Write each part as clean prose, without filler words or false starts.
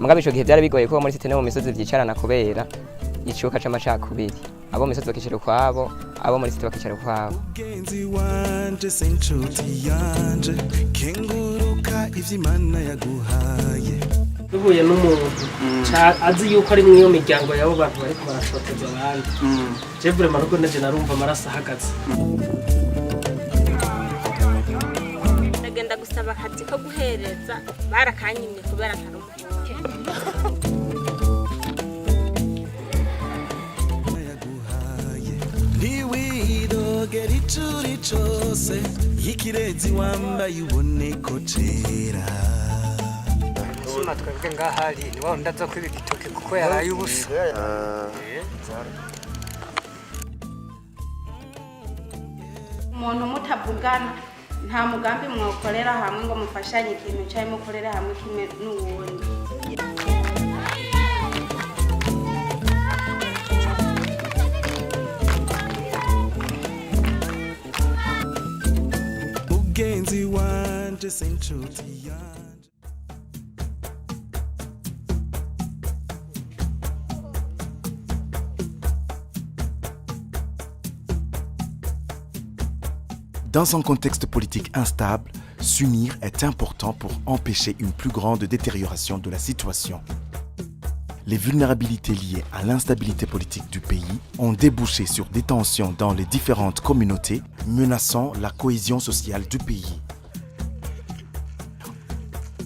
mugabe ico gihe byari bigoye ko muri site no mu misozi vyicarana kubera icuka c'amacakubiri abo mu misozi bakicara kwabo abo muri site bakicara kwabo. Mugenzi wanje senchuti yanje kenguruka ivy'Imana yaguhaye. Duhuye n'umuntu azi yuko ari mwiyo miryango yabo bantu bariko barashoteza abandi. Je vraiment rugo neje narumva amaraso ahagaze. Ndagenda gusaba akazi ko guhereza barakanyimye kubera ntarumuke. Ntiwidogera icuri cose y'ikirezi wambaye ubone ko cera. Twebwe ngahari niwo ndaza kwiba igitoke kuko yaraye ubusa. Umuntu mutavugana nta mugambi mwokorera hamwe ngo mufashanye ikintu cyari mukorera hamwe kimwe n'uwundi. Mugenzi wanje senchuti yanje. Dans un contexte politique instable, s'unir est important pour empêcher une plus grande détérioration de la situation. Les vulnérabilités liées à l'instabilité politique du pays ont débouché sur des tensions dans les différentes communautés, menaçant la cohésion sociale du pays.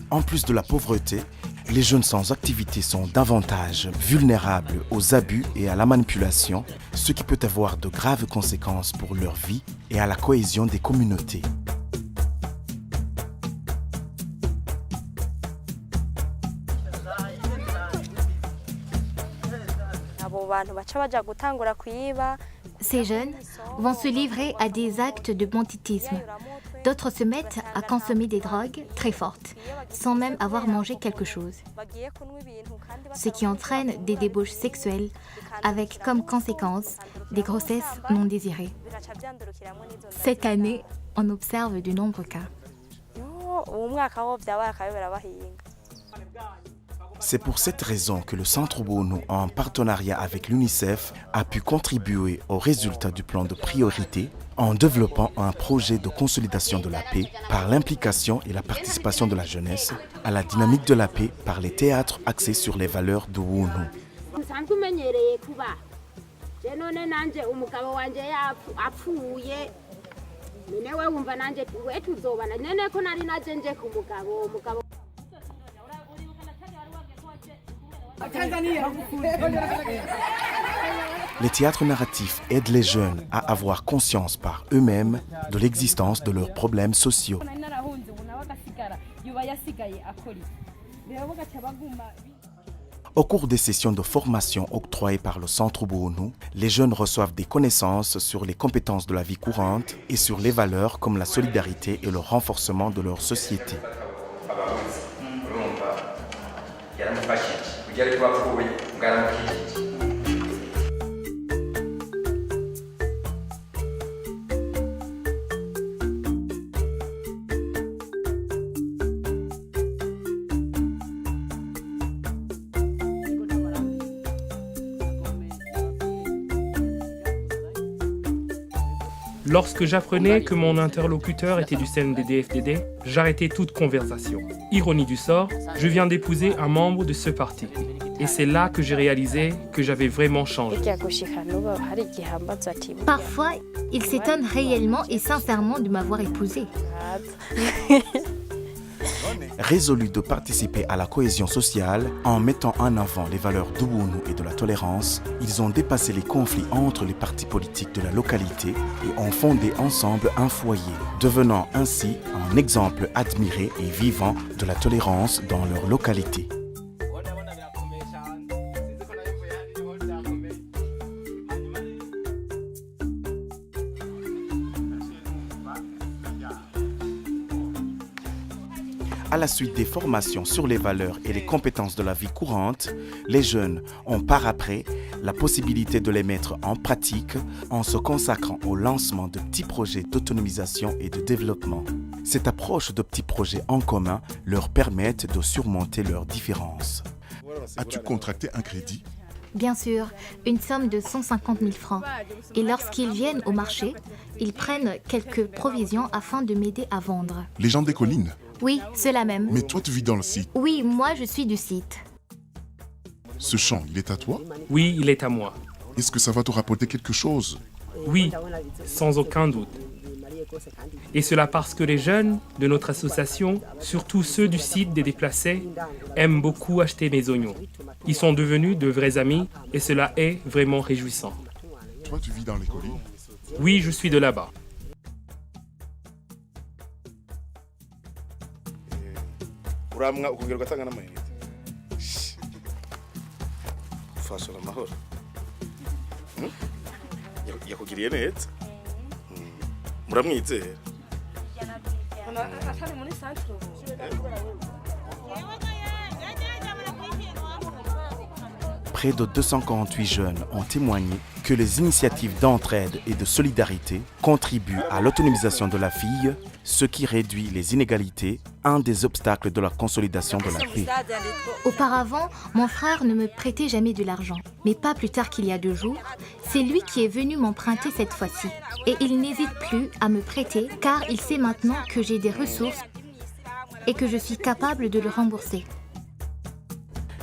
En plus de la pauvreté, les jeunes sans activité sont davantage vulnérables aux abus et à la manipulation, ce qui peut avoir de graves conséquences pour leur vie et à la cohésion des communautés. Ces jeunes vont se livrer à des actes de banditisme. D'autres se mettent à consommer des drogues très fortes, sans même avoir mangé quelque chose. Ce qui entraîne des débauches sexuelles, avec comme conséquence des grossesses non désirées. Cette année, on observe de nombreux cas. C'est pour cette raison que le Centre Bonu, en partenariat avec l'UNICEF, a pu contribuer aux résultats du plan de priorité en développant un projet de consolidation de la paix par l'implication et la participation de la jeunesse à la dynamique de la paix par les théâtres axés sur les valeurs de Bonu. Les théâtres narratifs aident les jeunes à avoir conscience par eux-mêmes de l'existence de leurs problèmes sociaux. Au cours des sessions de formation octroyées par le Centre Bonu, les jeunes reçoivent des connaissances sur les compétences de la vie courante et sur les valeurs comme la solidarité et le renforcement de leur société. Lorsque j'apprenais que mon interlocuteur était du CNDD-FDD, j'arrêtais toute conversation. Ironie du sort, je viens d'épouser un membre de ce parti. Et c'est là que j'ai réalisé que j'avais vraiment changé. Parfois, il s'étonne réellement et sincèrement de m'avoir épousée. Résolus de participer à la cohésion sociale en mettant en avant les valeurs d'Ubuntu et de la tolérance, ils ont dépassé les conflits entre les partis politiques de la localité et ont fondé ensemble un foyer, devenant ainsi un exemple admiré et vivant de la tolérance dans leur localité. À la suite des formations sur les valeurs et les compétences de la vie courante, les jeunes ont par après la possibilité de les mettre en pratique en se consacrant au lancement de petits projets d'autonomisation et de développement. Cette approche de petits projets en commun leur permet de surmonter leurs différences. As-tu contracté un crédit? Bien sûr, une somme de 150 000 francs. Et lorsqu'ils viennent au marché, ils prennent quelques provisions afin de m'aider à vendre. Les gens des collines? Oui, cela même. Mais toi, tu vis dans le site. Oui, moi je suis du site. Ce champ, il est à toi? Oui, il est à moi. Est-ce que ça va te rapporter quelque chose? Oui, sans aucun doute. Et cela parce que les jeunes de notre association, surtout ceux du site des déplacés, aiment beaucoup acheter mes oignons. Ils sont devenus de vrais amis et cela est vraiment réjouissant. Toi, tu vis dans les collines? Oui, je suis de là-bas. yakugiriye neza muramwizera. Près de 248 jeunes ont témoigné que les initiatives d'entraide et de solidarité contribuent à l'autonomisation de la fille, ce qui réduit les inégalités, un des obstacles de la consolidation de la paix. Auparavant, mon frère ne me prêtait jamais de l'argent. Mais pas plus tard qu'il y a 2 jours, c'est lui qui est venu m'emprunter cette fois-ci. Et il n'hésite plus à me prêter car il sait maintenant que j'ai des ressources et que je suis capable de le rembourser.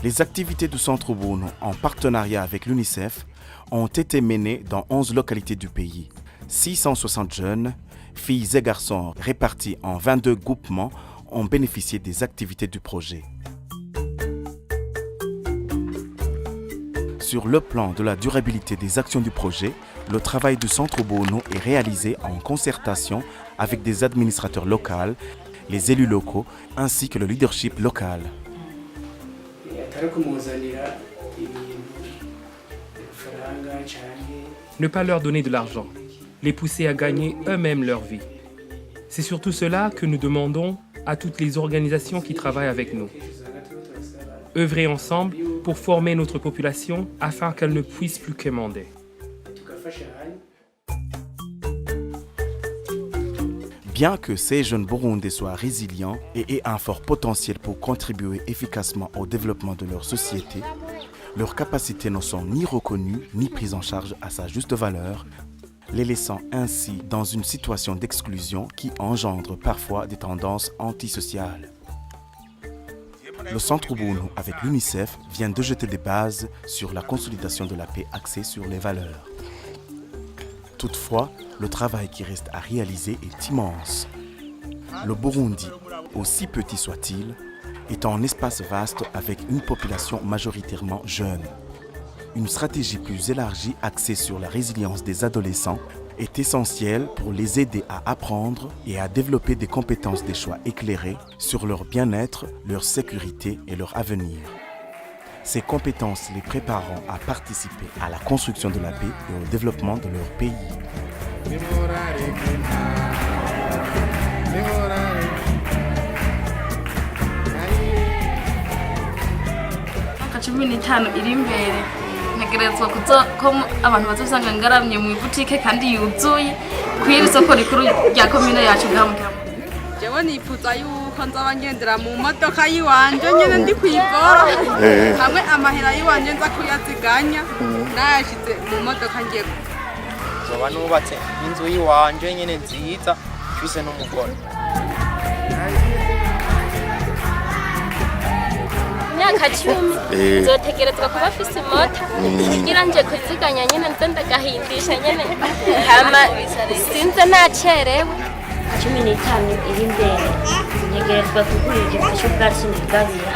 Les activités du Centre Bono, en partenariat avec l'UNICEF, ont été menées dans 11 localités du pays. 660 jeunes, filles et garçons répartis en 22 groupements, ont bénéficié des activités du projet. Sur le plan de la durabilité des actions du projet, le travail du Centre Bono est réalisé en concertation avec des administrateurs locaux, les élus locaux ainsi que le leadership local. Ne pas leur donner de l'argent, les pousser à gagner eux-mêmes leur vie. C'est surtout cela que nous demandons à toutes les organisations qui travaillent avec nous. Œuvrer ensemble pour former notre population afin qu'elle ne puisse plus quémander. Bien que ces jeunes Burundais soient résilients et aient un fort potentiel pour contribuer efficacement au développement de leur société, leurs capacités ne sont ni reconnues ni prises en charge à sa juste valeur, les laissant ainsi dans une situation d'exclusion qui engendre parfois des tendances antisociales. Le Centre Bono avec l'UNICEF vient de jeter des bases sur la consolidation de la paix axée sur les valeurs. Toutefois, le travail qui reste à réaliser est immense. Le Burundi, aussi petit soit-il, est un espace vaste avec une population majoritairement jeune. Une stratégie plus élargie axée sur la résilience des adolescents est essentielle pour les aider à apprendre et à développer des compétences des choix éclairés sur leur bien-être, leur sécurité et leur avenir. Ces compétences les prépareront à participer à la construction de la paix et au développement de leur pays. Cumi n'itanu iri imbere ntegerezwa ko abantu bazosanga ngaramye mu ibutike kandi yuzuye kw'iri soko rikuru rya komine yacu Bwamugamo. Jewe nifuza yuko nzaba ngendera mu modoka yiwanje nyene ndi kw'ivoro hamwe amahera yiwanje nza kuyaziganya nayashize mu modoka ngiye zoba nubatse inzu yiwanje nyene nziza twise n'umugore. Myaka 10 zotegerezwa kuba afise mota kugira nje kwiziganya nyene nze ndagahindisha nyene hama sinze nacerewe. 15 iri imbere ntegerezwa kugurira igifasha ubwatsi n'ibwabira